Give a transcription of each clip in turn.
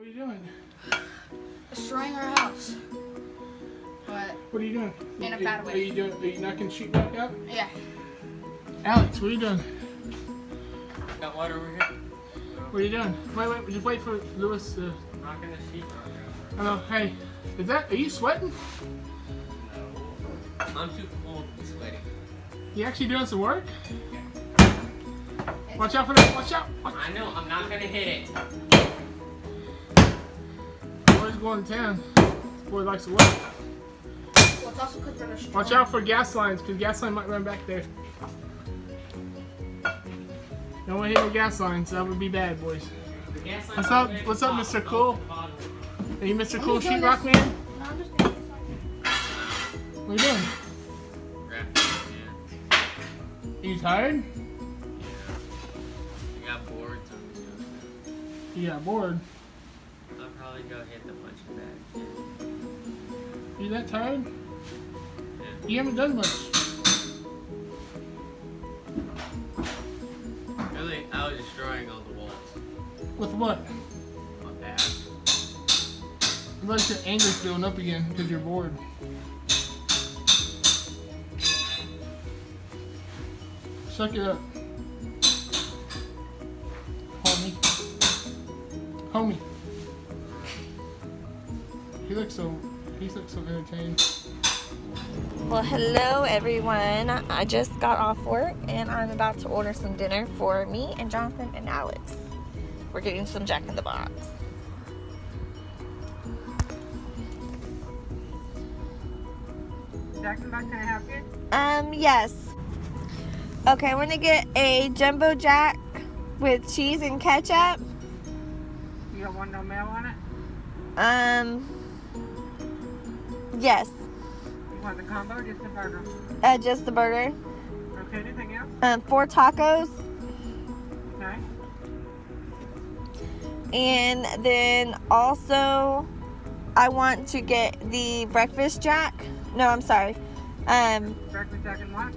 What are you doing? Destroying our house. But what are you doing? In a bad way. Are you knocking sheetrock out? Yeah. Alex, what are you doing? Got water over here. What are you doing? Wait, just wait for Lewis to... Knocking the sheetrock out. Oh, hey. Are you sweating? No. I'm too cold to be sweating. You actually doing some work? Yeah. Watch out for that. Watch out. I know, I'm not gonna hit it. Boy's going to town. Boy likes to work. Well, it's also because we're destroying. Watch out for gas lines, because gas line might run back there. Don't want to hit the gas lines. That would be bad, boys. What's up, Mr. Cool? Are you Mr. Cool Sheetrock Man? No, I'm just doing What are you doing? Are you tired? I got bored, so I'm just doing that. You got bored. I'll probably go hit the punching bag. You that tired? Yeah. You haven't done much. Really, I was destroying all the walls. With what? My bad. It looks like your anger's building up again because you're bored. Suck it up. Homie. He looks so entertained. Well, hello everyone. I just got off work and I'm about to order some dinner for me and Jonathan and Alex. We're getting some Jack in the Box. Jack in the Box, can I help you? Yes. Okay, I want to get a jumbo jack with cheese and ketchup. You don't want no mayo on it? Yes. You want the combo or just the burger? Just the burger. Okay, anything else? 4 tacos. Okay. And then also, I want to get the breakfast jack. No, I'm sorry. Breakfast jack and what?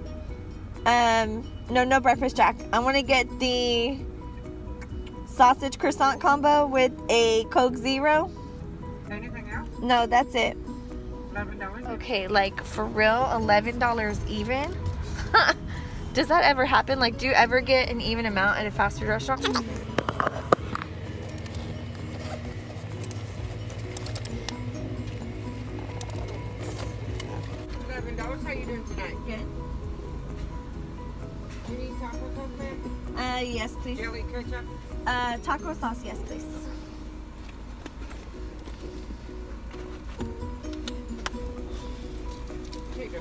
No breakfast jack. I want to get the sausage croissant combo with a Coke Zero. Anything else? No, that's it. $11? Okay, like for real, $11 even? Does that ever happen? Like, do you ever get an even amount at a fast food restaurant? $11, how you doing tonight? Good. You need taco sauce, ma'am? Yes, please. Jelly ketchup? Taco sauce, yes, please. Here you go.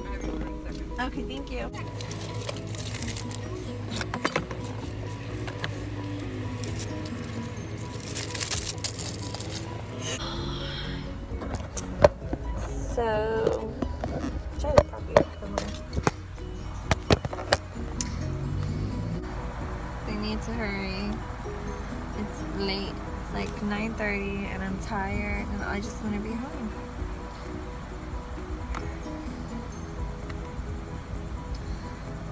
I'll have you in a second. Okay, thank you. So, try to copy it somewhere. They need to hurry. It's late. It's like 9:30 and I'm tired and I just want to be home.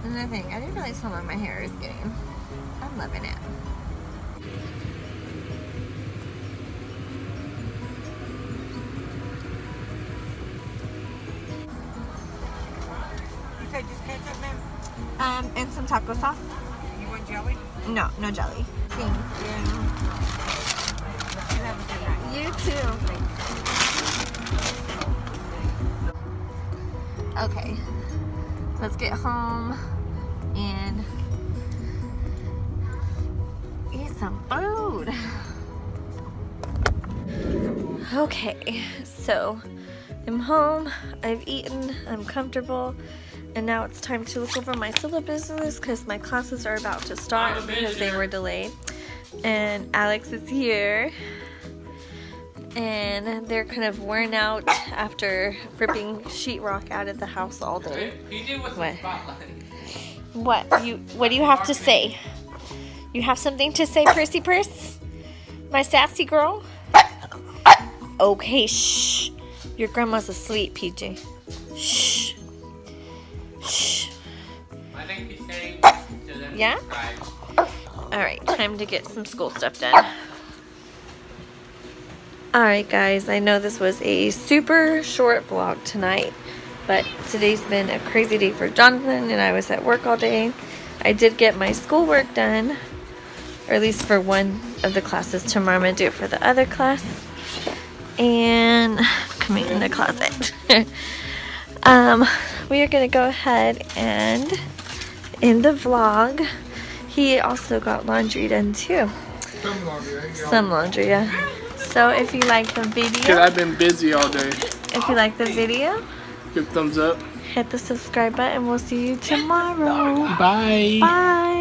Another thing, I didn't realize how long my hair is getting. I'm loving it. You said just ketchup, ma'am? And some taco sauce. You want jelly? No, no jelly. Thank you. You have a good night. You too. Okay, let's get home and eat some food. Okay, so I'm home, I've eaten, I'm comfortable, and now it's time to look over my syllabuses because my classes are about to start because they were delayed. And Alex is here. And they're kind of worn out after ripping sheetrock out of the house all day. What? What do you have to say? You have something to say, Prissy Purse? My sassy girl? Okay, shh. Your grandma's asleep, PJ. Shh. Shh. I think he's saying to them. Yeah? Alright, time to get some school stuff done. Alright guys, I know this was a super short vlog tonight, but today's been a crazy day for Jonathan and I was at work all day. I did get my schoolwork done, or at least for one of the classes. Tomorrow I'm going to do it for the other class. And coming in the closet. We are going to go ahead and end the vlog. He also got laundry done too. Some laundry, yeah. So if you like the video, I've been busy all day. if you like the video, Give thumbs up. hit the subscribe button. We'll see you tomorrow. Bye. Bye.